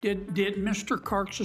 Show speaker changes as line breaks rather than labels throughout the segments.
Did Mr. Kirk's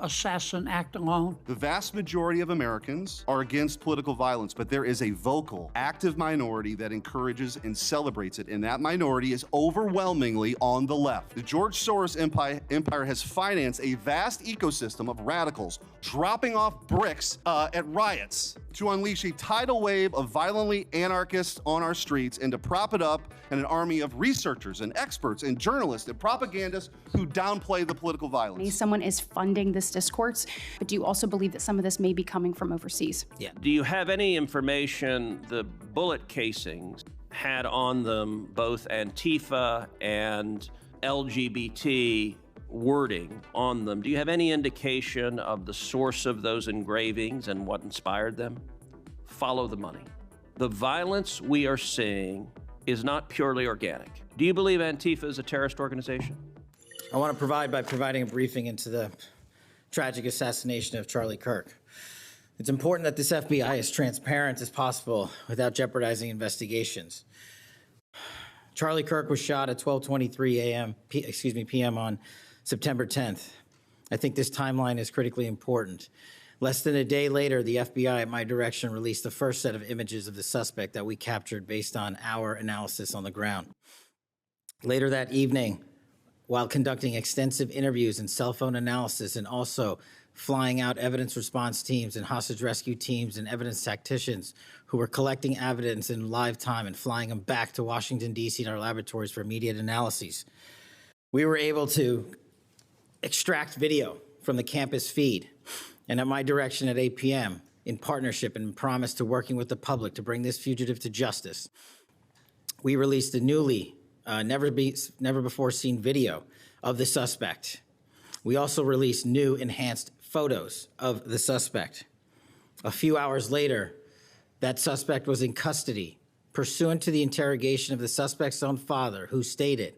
assassin act alone?
The vast majority of Americans are against political violence, but there is a vocal, active minority that encourages and celebrates it, and that minority is overwhelmingly on the left. The George Soros empire has financed a vast ecosystem of radicals dropping off bricks at riots to unleash a tidal wave of violently anarchists on our streets and to prop it up in an army of researchers and experts and journalists and propagandists who downplay the political violence.
Someone is funding this discourse, but do you also believe that some of this may be coming from overseas?
Yeah. Do you have any information the bullet casings had on them both Antifa and LGBT wording on them? Do you have any indication of the source of those engravings and what inspired them? Follow the money. The violence we are seeing is not purely organic. Do you believe Antifa is a terrorist organization?
I want to provide by providing a briefing into the tragic assassination of Charlie Kirk. It's important that this FBI is transparent as possible without jeopardizing investigations. Charlie Kirk was shot at 12:23 p.m. on September 10th. I think this timeline is critically important. Less than a day later, the FBI at my direction released the first set of images of the suspect that we captured based on our analysis on the ground. Later that evening, while conducting extensive interviews and cell phone analysis and also flying out evidence response teams and hostage rescue teams and evidence tacticians who were collecting evidence in live time and flying them back to Washington, D.C. in our laboratories for immediate analyses, we were able to extract video from the campus feed. And at my direction at 8 p.m., in partnership and promise to working with the public to bring this fugitive to justice, we released a newly never before seen video of the suspect. We also released new enhanced photos of the suspect. A few hours later, that suspect was in custody, pursuant to the interrogation of the suspect's own father, who stated,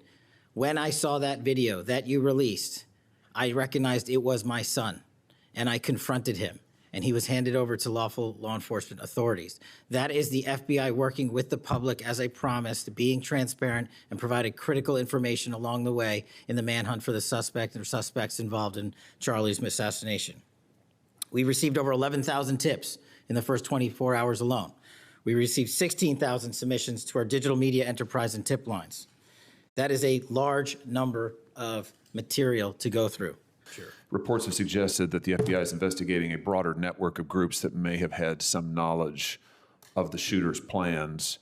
"When I saw that video that you released, I recognized it was my son, and I confronted him, and he was handed over to lawful law enforcement authorities." That is the FBI working with the public as I promised, being transparent and providing critical information along the way in the manhunt for the suspect and suspects involved in Charlie's assassination. We received over 11,000 tips in the first 24 hours alone. We received 16,000 submissions to our digital media enterprise and tip lines. That is a large number of material to go through. Sure.
Reports have suggested that the FBI is investigating a broader network of groups that may have had some knowledge of the shooter's plans.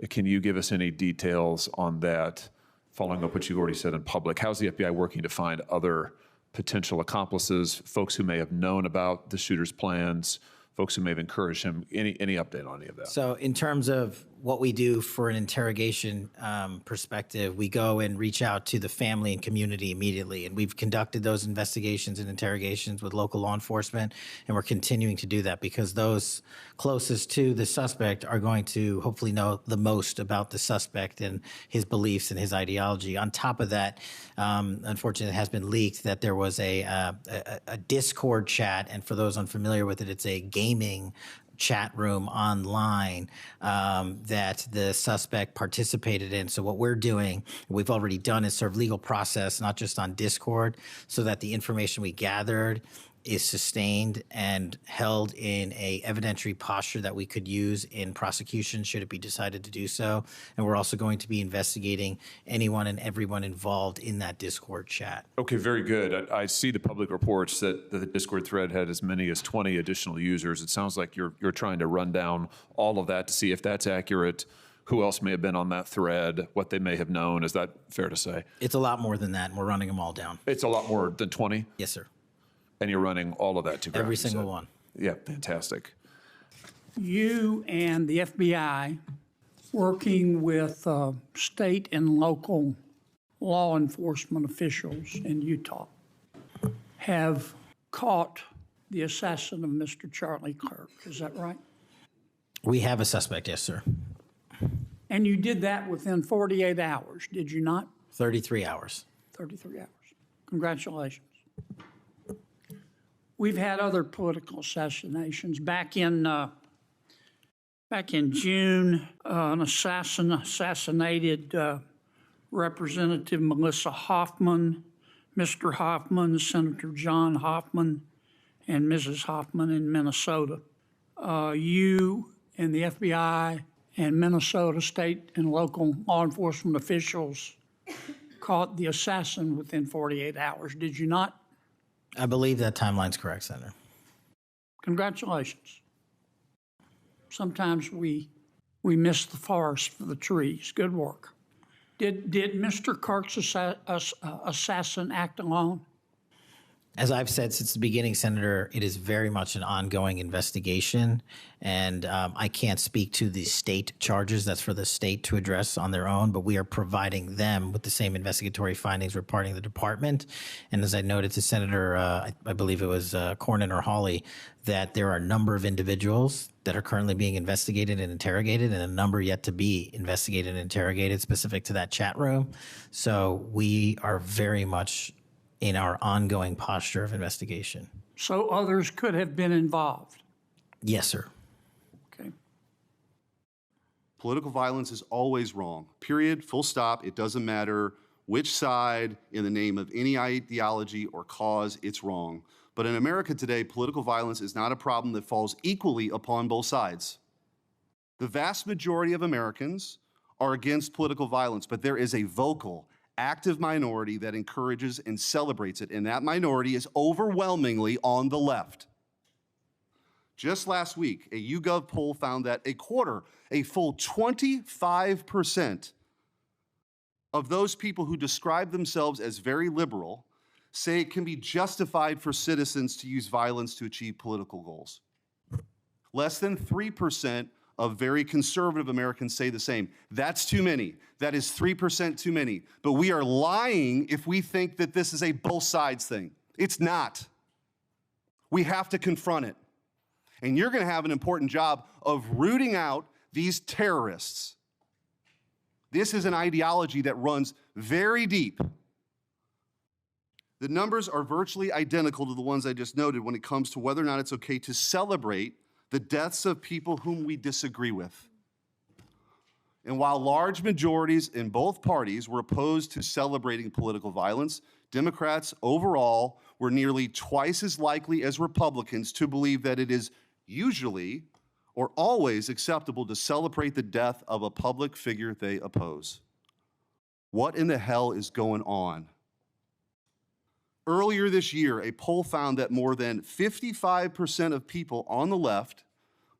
Can you give us any details on that, following up what you've already said in public? How's the FBI working to find other potential accomplices, folks who may have known about the shooter's plans, folks who may have encouraged him? Any update on any of that?
So in terms of what we do for an interrogation perspective, we go and reach out to the family and community immediately. And we've conducted those investigations and interrogations with local law enforcement. And we're continuing to do that because those closest to the suspect are going to hopefully know the most about the suspect and his beliefs and his ideology. On top of that, unfortunately, it has been leaked that there was a Discord chat. And for those unfamiliar with it, it's a gaming chat room online that the suspect participated in. So what we're doing, we've already done, is serve legal process, not just on Discord, so that the information we gathered is sustained and held in a evidentiary posture that we could use in prosecution should it be decided to do so. And we're also going to be investigating anyone and everyone involved in that Discord chat.
Okay, very good. I see the public reports that the Discord thread had as many as 20 additional users. It sounds like you're trying to run down all of that to see if that's accurate, who else may have been on that thread, what they may have known. Is that fair to say?
It's a lot more than that, and we're running them all down.
It's a lot more than 20?
Yes, sir.
And you're running all of that to ground?
Every single one.
Yeah, fantastic.
You and the FBI, working with state and local law enforcement officials in Utah, have caught the assassin of Mr. Charlie Kirk. Is that right?
We have a suspect, yes, sir.
And you did that within 48 hours, did you not?
33 hours.
33 hours. Congratulations. We've had other political assassinations. Back in June, an assassin assassinated Representative Melissa Hoffman, Mr. Hoffman, Senator John Hoffman, and Mrs. Hoffman in Minnesota. You and the FBI and Minnesota state and local law enforcement officials caught the assassin within 48 hours, did you not?
I believe that timeline's correct, Senator.
Congratulations. Sometimes we miss the forest for the trees. Good work. Did Mr. Kirk's assassin act alone?
As I've said since the beginning, Senator, it is very much an ongoing investigation, and I can't speak to the state charges. That's for the state to address on their own, but we are providing them with the same investigatory findings reporting the department. And as I noted to Senator, I believe it was Cornyn or Hawley, that there are a number of individuals that are currently being investigated and interrogated, and a number yet to be investigated and interrogated specific to that chat room. So we are very much in our ongoing posture of investigation.
So others could have been involved?
Yes, sir.
Okay.
Political violence is always wrong. Period. Full stop. It doesn't matter which side, in the name of any ideology or cause, it's wrong. But in America today, political violence is not a problem that falls equally upon both sides. The vast majority of Americans are against political violence, but there is a vocal, active minority that encourages and celebrates it, and that minority is overwhelmingly on the left. Just last week, a YouGov poll found that a full 25% of those people who describe themselves as very liberal say it can be justified for citizens to use violence to achieve political goals. Less than 3% of very conservative Americans say the same. That's too many. That is 3% too many. But we are lying if we think that this is a both sides thing. It's not. We have to confront it. And you're going to have an important job of rooting out these terrorists. This is an ideology that runs very deep. The numbers are virtually identical to the ones I just noted when it comes to whether or not it's okay to celebrate the deaths of people whom we disagree with. And while large majorities in both parties were opposed to celebrating political violence, Democrats overall were nearly twice as likely as Republicans to believe that it is usually or always acceptable to celebrate the death of a public figure they oppose. What in the hell is going on? Earlier this year, a poll found that more than 55% of people on the left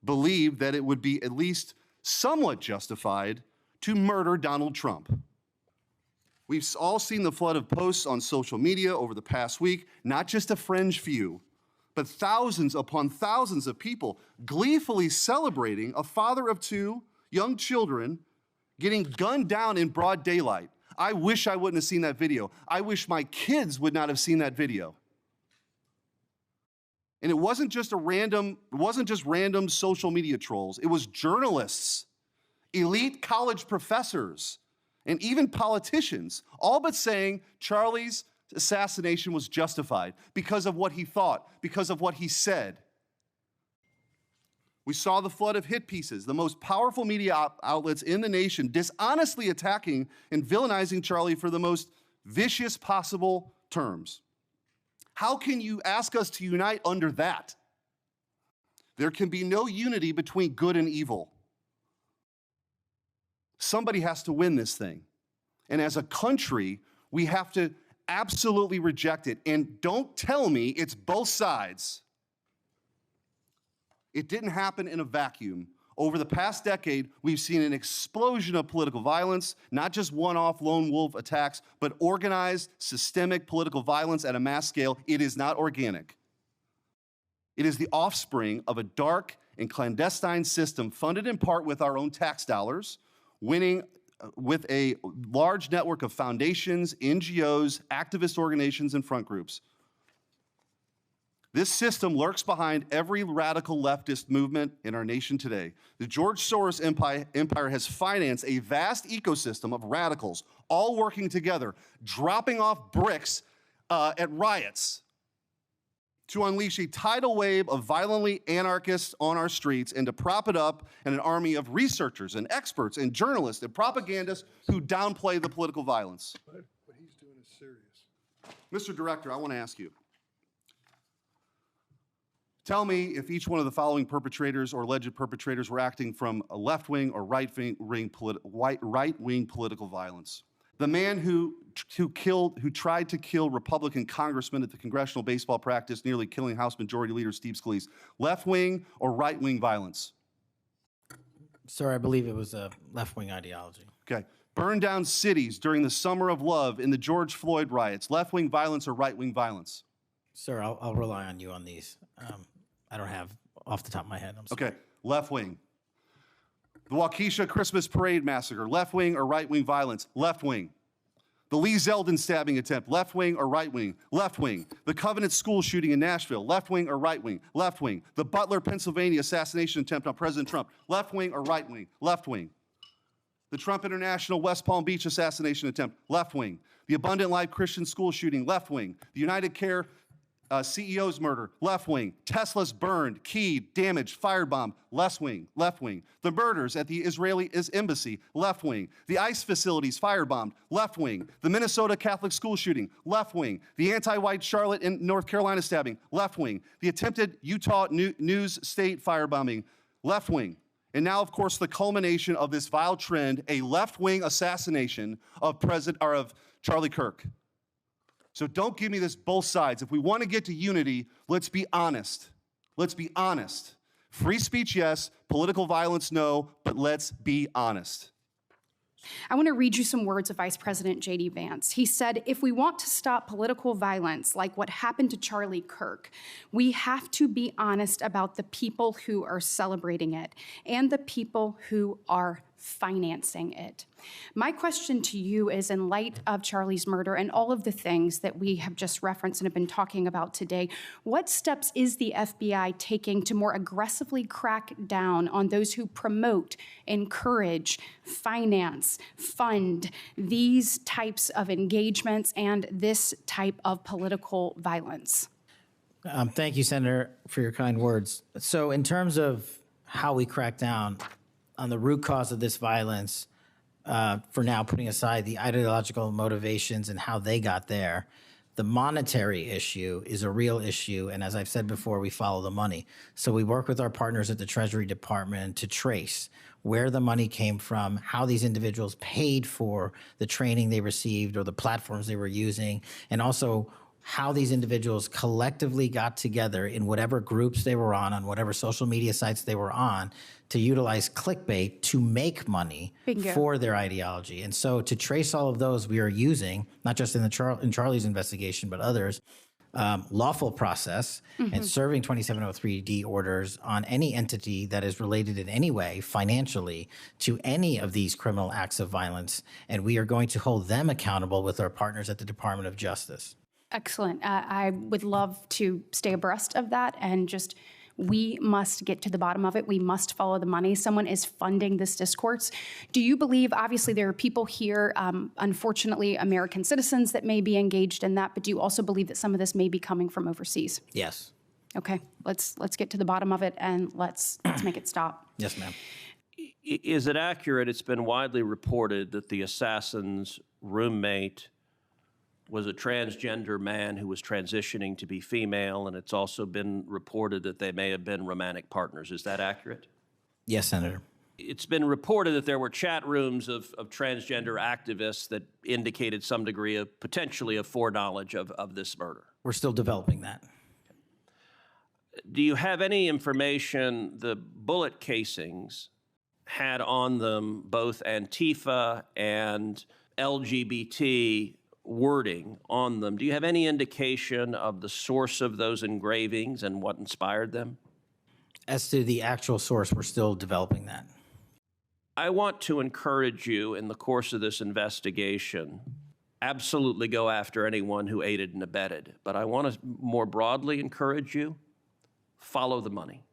believed that it would be at least somewhat justified to murder Donald Trump. We've all seen the flood of posts on social media over the past week, not just a fringe few, but thousands upon thousands of people gleefully celebrating a father of two young children getting gunned down in broad daylight. I wish I wouldn't have seen that video. I wish my kids would not have seen that video. And it wasn't just random social media trolls. It was journalists, elite college professors, and even politicians, all but saying Charlie's assassination was justified because of what he thought, because of what he said. We saw the flood of hit pieces, the most powerful media outlets in the nation dishonestly attacking and villainizing Charlie for the most vicious possible terms. How can you ask us to unite under that? There can be no unity between good and evil. Somebody has to win this thing. And as a country, we have to absolutely reject it. And don't tell me it's both sides. It didn't happen in a vacuum. Over the past decade, we've seen an explosion of political violence, not just one-off lone wolf attacks, but organized, systemic political violence at a mass scale. It is not organic. It is the offspring of a dark and clandestine system funded in part with our own tax dollars, winning with a large network of foundations, NGOs, activist organizations, and front groups. This system lurks behind every radical leftist movement in our nation today. The George Soros empire has financed a vast ecosystem of radicals, all working together, dropping off bricks at riots to unleash a tidal wave of violently anarchists on our streets and to prop it up in an army of researchers and experts and journalists and propagandists who downplay the political violence.
What he's doing is serious.
Mr. Director, I want to ask you. Tell me if each one of the following perpetrators or alleged perpetrators were acting from a left-wing or right-wing political violence. The man who tried to kill Republican congressman at the congressional baseball practice, nearly killing House Majority Leader Steve Scalise, left-wing or right-wing violence?
Sir, I believe it was a left-wing ideology.
Okay. Burned down cities during the Summer of Love in the George Floyd riots, left-wing violence or right-wing violence?
Sir, I'll rely on you on these. I don't have off the top of my head. I'm sorry.
Okay, left-wing. The Waukesha Christmas Parade massacre, left-wing or right-wing violence? Left-wing. The Lee Zeldin stabbing attempt, left-wing or right-wing? Left-wing. The Covenant school shooting in Nashville, left-wing or right-wing? Left-wing. The Butler, Pennsylvania assassination attempt on President Trump, left-wing or right-wing? Left-wing. The Trump International West Palm Beach assassination attempt, left-wing. The Abundant Life Christian school shooting, left-wing. The United Care CEO's murder, left-wing. Tesla's burned, keyed, damaged, firebombed, left-wing. The murders at the Israeli embassy, left-wing. The ICE facilities firebombed, left-wing. The Minnesota Catholic school shooting, left-wing. The anti-white Charlotte and North Carolina stabbing, left-wing. The attempted Utah News State firebombing, left-wing. And now, of course, the culmination of this vile trend, a left-wing assassination of Charlie Kirk. So don't give me this both sides. If we want to get to unity, let's be honest. Let's be honest. Free speech, yes. Political violence, no. But let's be honest.
I want to read you some words of Vice President J.D. Vance. He said, if we want to stop political violence like what happened to Charlie Kirk, we have to be honest about the people who are celebrating it and the people who are financing it. My question to you is, in light of Charlie's murder and all of the things that we have just referenced and have been talking about today, what steps is the FBI taking to more aggressively crack down on those who promote, encourage, finance, fund these types of engagements and this type of political violence?
Thank you, Senator, for your kind words. So in terms of how we crack down on the root cause of this violence, for now putting aside the ideological motivations and how they got there, the monetary issue is a real issue. And as I've said before, we follow the money. So we work with our partners at the Treasury Department to trace where the money came from, how these individuals paid for the training they received or the platforms they were using, and also how these individuals collectively got together in whatever groups they were on whatever social media sites they were on, to utilize clickbait to make money for their ideology. And so to trace all of those, we are using, not just in Charlie's investigation, but others, lawful process and serving 2703D orders on any entity that is related in any way financially to any of these criminal acts of violence. And we are going to hold them accountable with our partners at the Department of Justice.
Excellent. I would love to stay abreast of that, and just, we must get to the bottom of it. We must follow the money. Someone is funding this discourse. Do you believe, obviously there are people here, unfortunately American citizens, that may be engaged in that, but do you also believe that some of this may be coming from overseas?
Yes.
Okay, let's get to the bottom of it, and let's make it stop.
Yes, ma'am.
Is it accurate? It's been widely reported that the assassin's roommate was a transgender man who was transitioning to be female, and it's also been reported that they may have been romantic partners. Is that accurate?
Yes, Senator.
It's been reported that there were chat rooms of transgender activists that indicated some degree of potentially of foreknowledge of this murder.
We're still developing that.
Do you have any information the bullet casings had on them both Antifa and LGBT wording on them? Do you have any indication of the source of those engravings and what inspired them?
As to the actual source, we're still developing that.
I want to encourage you in the course of this investigation, absolutely go after anyone who aided and abetted. But I want to more broadly encourage you, follow the money.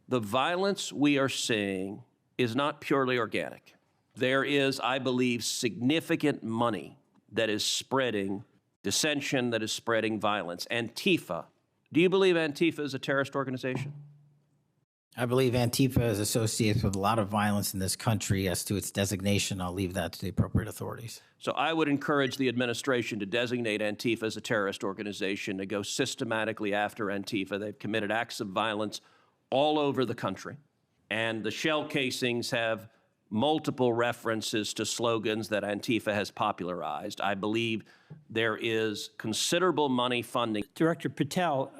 The violence we are seeing is not purely organic. There is, I believe, significant money that is spreading dissension, that is spreading violence. Antifa. Do you believe Antifa is a terrorist organization?
I believe Antifa is associated with a lot of violence in this country. As to its designation, I'll leave that to the appropriate authorities.
So I would encourage the administration to designate Antifa as a terrorist organization, to go systematically after Antifa. They've committed acts of violence all over the country. And the shell casings have multiple references to slogans that Antifa has popularized. I believe there is considerable money funding.
Director Patel,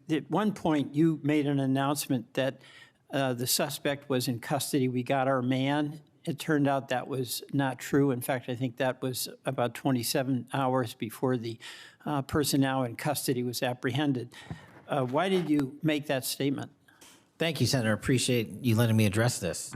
at one point you made an announcement that the suspect was in custody. We got our man. It turned out that was not true. In fact, I think that was about 27 hours before the person now in custody was apprehended. Why did you make that statement?
Thank you, Senator. Appreciate you letting me address this.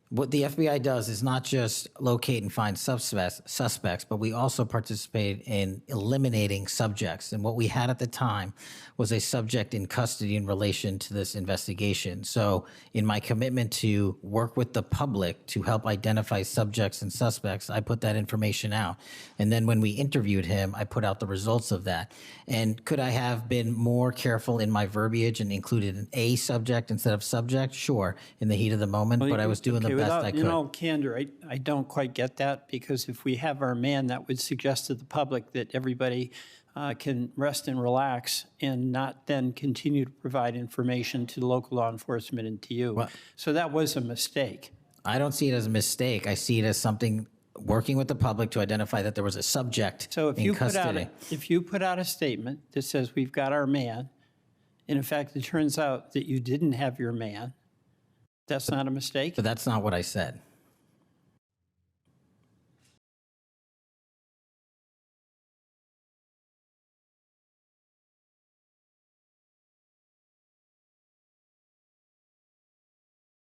What the FBI does is not just locate and find suspects, but we also participate in eliminating subjects. And what we had at the time was a subject in custody in relation to this investigation. So in my commitment to work with the public to help identify subjects and suspects, I put that information out. And then when we interviewed him, I put out the results of that. And could I have been more careful in my verbiage and included an A subject instead of subject? Sure, in the heat of the moment, but I was doing the best I could.
In all candor, I don't quite get that, because if we have our man, that would suggest to the public that everybody can rest and relax and not then continue to provide information to local law enforcement and to you. So that was a mistake.
I don't see it as a mistake. I see it as something working with the public to identify that there was a subject
So if
in
you
custody.
if you put out a statement that says we've got our man, and in fact it turns out that you didn't have your man, that's not a mistake?
But that's not what I said.